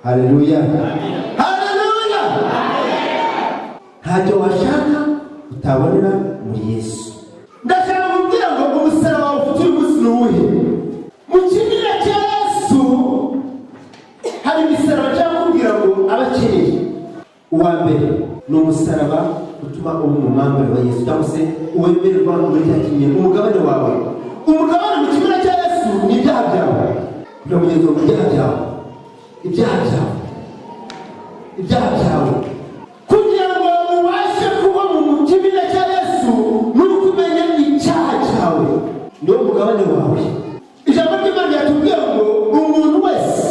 Haleluya. Haleluya. Ntacyo washaka utabonera muri Yesu. Ndashaka kugira ngo umusaraba ufite umunsi n'uwuhe. Mu kimina cya Yesu hari imisaraba cyangwa kugira ngo abakeneye. Uwa mbere ni umusaraba utuma umumambari wa Yesu cyangwa se uwemererwa muri cya kimina umugabane wawe. Umugabane mu kimina cya Yesu ni ibyaha byawe. Uramugenzo mu byaha byawe. Ibyaha byawe kugira ngo ubashe kuba mu kimina cya Yesu n'uko umenya icyaha cyawe niwo mugabane wawe. Ijambo ry'Imana ryatubwira ngo umuntu wese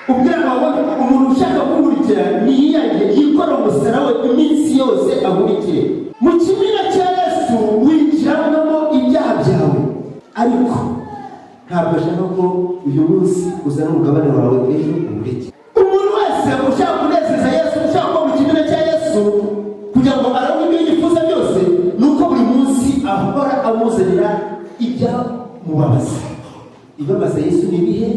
ubwira ngo umuntu ushaka kumurikira niyiyange yikora umusaraba we iminsi yose amurikire. Mu kimina cya Yesu winjiramo ibyaha byawe, ariko ntabwo ashaka ko uyu munsi uzana umugabane wawe ejo umureke. Umuntu wese ushaka kunezeza Yesu, ushaka kuba mu kimina cya Yesu kugira ngo arabone ibyo yifuza byose, nuko buri munsi ahora amuzanira ibyamubabaza. Ibabaza Yesu ni ibihe?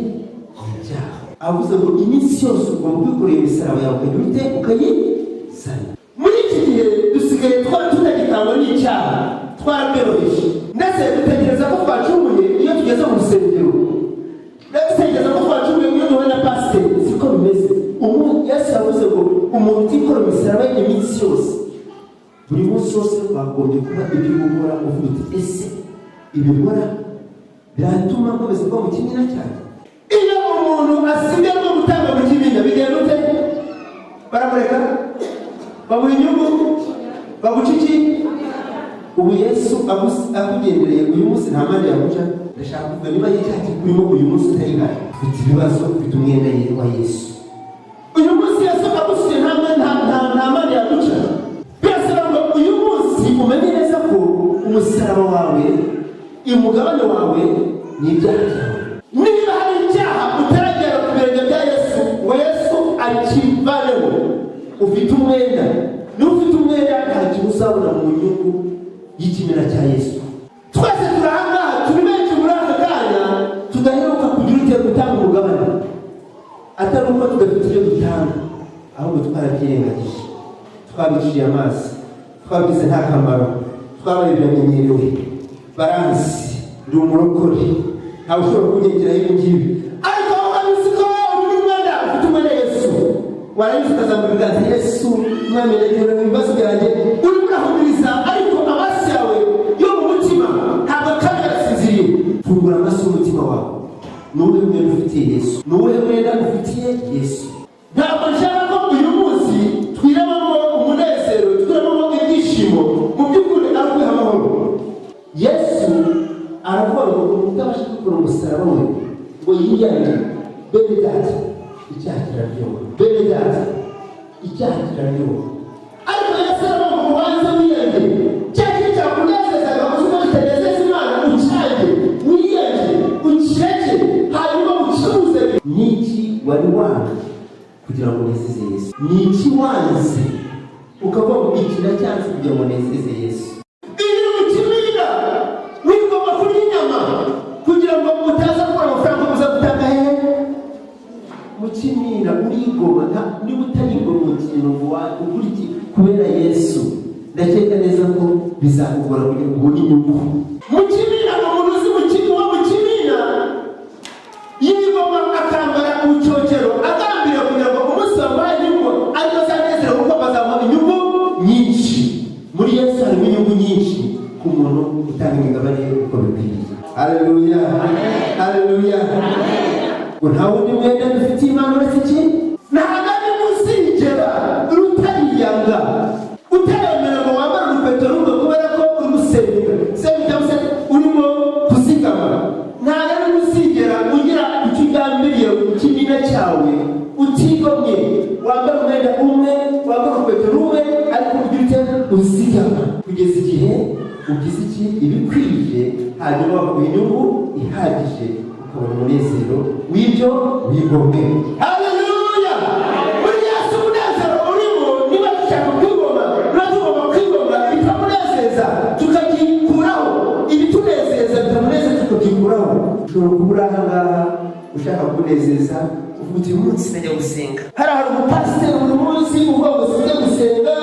Ibyaha. Avuze ngo iminsi yose ugomba kwikorera imisaraba yawe ukajya ukayizana. Muri iki gihe dusigaye tutagitangwa n'icyaha, twarabyoroheje ndetse dutekereza ko twacumuye iyo tugeze mu rusengero. Dutekereza ko twacumuye iyo duhuye na pasiteri. Siko bimeze. Yesu yavuze ngo umuntu utikora imisaraba iminsi yose, buri munsi wose bagombye kuba ibyo gukora uvuga uti ese ibikora biratuma nkomeza kuba mu kimina cyane. Iyo umuntu asigaye no gutanga mu kimina bigenda ute? Baramureka bamuha inyungu baguca iki? Ubu Yesu akugendereye uyu munsi nta mande yaguca. Ndashaka kuvuga niba y'icyaha kurimo uyu munsi utari hano ufite ibibazo, ufite umwenda wa Yesu. Uyu munsi Yesu agusiye nta mande yaguca. Birasaba ngo uyu munsi umenye neza ko umusaraba wawe umugabane wawe ni ibyaha byawe. Niba hari icyaha utaragera ku birenge bya Yesu ngo Yesu akivaneho, ufite umwenda. Niba ufite umwenda nta kintu uzabona mu nyungu y'ikimina cya Yesu. Twese turahangaha turi benshi muri aka kanya tudaheruka kugira icyo gutanga umugabane, atari uko tudafite icyo dutanga, ahubwo twarabyirengagije, twabiciye amazi, twabigize nta kamaro, twabaye biramenyerewe. Baranzi ndi umurokore, ntawe ushobora kunyegeraho ibi ngibi, ariko urabizi ko uri umwenda, ufite umwenda Yesu. Warangiza ukazamura ibiganza, Yesu mwamenyekera ibibazo byanjye, urimo urahumiriza, ariko amasi yawe yo mu mutima ntabwo kandi yarasinziriye. Fungura amaso y'umutima wawe. Ni uwuhe mwenda ufitiye Yesu? Ni uwuhe mwenda ufitiye Yesu? Ntabwo nshaka ko uyu munsi twiremamo umunezero, twiremamo ibyishimo, mu by'ukuri ari ukwiha amahoro. Yesu aravuga ngo umuntu utabasha gukora umusaraba we ngo yiyane, bene data icyaha kiraryoha, bene data icyaha kiraryoha. Ariko Yesu aravuga ngo ubanze wiyane, cya kintu cyakunezezaga kuko kitanezeza Imana ucyange, wiyane ukireke, hanyuma ukibuze. Niki wari wanga kugira ngo unezeze Yesu? Niki wanze ukavuga ngo iki ndacyanze kugira ngo unezeze Yesu? Kugira ngo utaza gukora amafaranga uza gutanga hehe? Mu kimina urigoma. Niba utarigoma mu kintu ukuriki kubera Yesu, ndakeka neza ko bizakugora kugira ngo ubone inyungu. Mu kimina umuntu uzi mu kimina yigoma akambara ubucocero agambira kugira ngo umunsi wabaye inyungu ariko azanezera kuko bazamuha inyungu nyinshi. Muri Yesu harimo inyungu nyinshi ku muntu utanga imigabane uko bikwiriye. Haleluya. Haleluya. Nta wundi mwenda dufitiye Imana uretse iki? Ntabwo ari muzigera rutariyanga utaremera ngo wambara urukweto rumwe kubera ko urusenga cyangwa se urimo kuzigama. Ntabwo ari muzigera ugira icyo ugambiriye mu kimina cyawe utigomye, wambara umwenda umwe, wambara urukweto rumwe, ariko ugira icyo uzigama kugeza igihe ugize iki? Ibikwiriye, hanyuma wakuha inyungu ihagije ukabona umunezero w'ibyo wigomwe. Haleluya. Muri Yesu umunezero urimo. Niba dushaka kwigomwa, tugomba kwigomwa bitamunezeza tukagikuraho, ibitunezeza bitamunezeza tukabyikuraho. Ushobora kuba uri aha ngaha ushaka kunezeza buri munsi najya gusenga. Hari umupasiteri buri munsi uvuga ngo sinjya gusenga,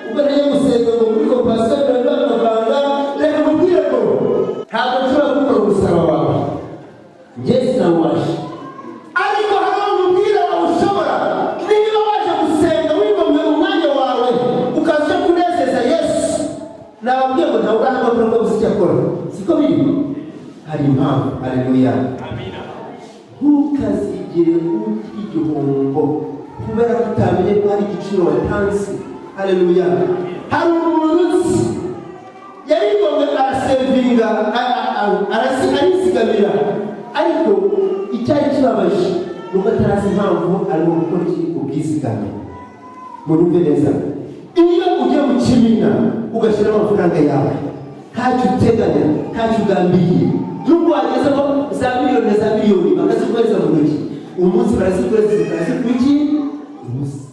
ubwo najya gusenga ngo muri kompasiyo n'abaganga, reka mubwire ngo ntabwo nshobora gukora umusaraba wawe, njye sinawubasha. Ariko hari umubwire wawe ushobora, niba waje gusenga wigomwe umwanya wawe ukaza kunezeza Yesu, nababwiye ngo ntawe urahamagara ngo uzi icyo akora, siko biri? Hari impamvu. Haleluya. Amina. Ntukazigere ugira igihombo kubera ko utamenye ko hari igiciro watanze. Haleluya. Hari umuntu yarigomwe arasevinga, arisigamira, ariko icyari kibabaje nuko atarazi impamvu arimo gukora ubwizigame. Murumve neza, iyo ugiye mu kimina ugashyiramo amafaranga yawe ntacyo uteganya, ntacyo ugambiriye, nubwo wagezeho za miliyoni bakazikoreza mu ntoki, umunsi barazikoresha ubusa.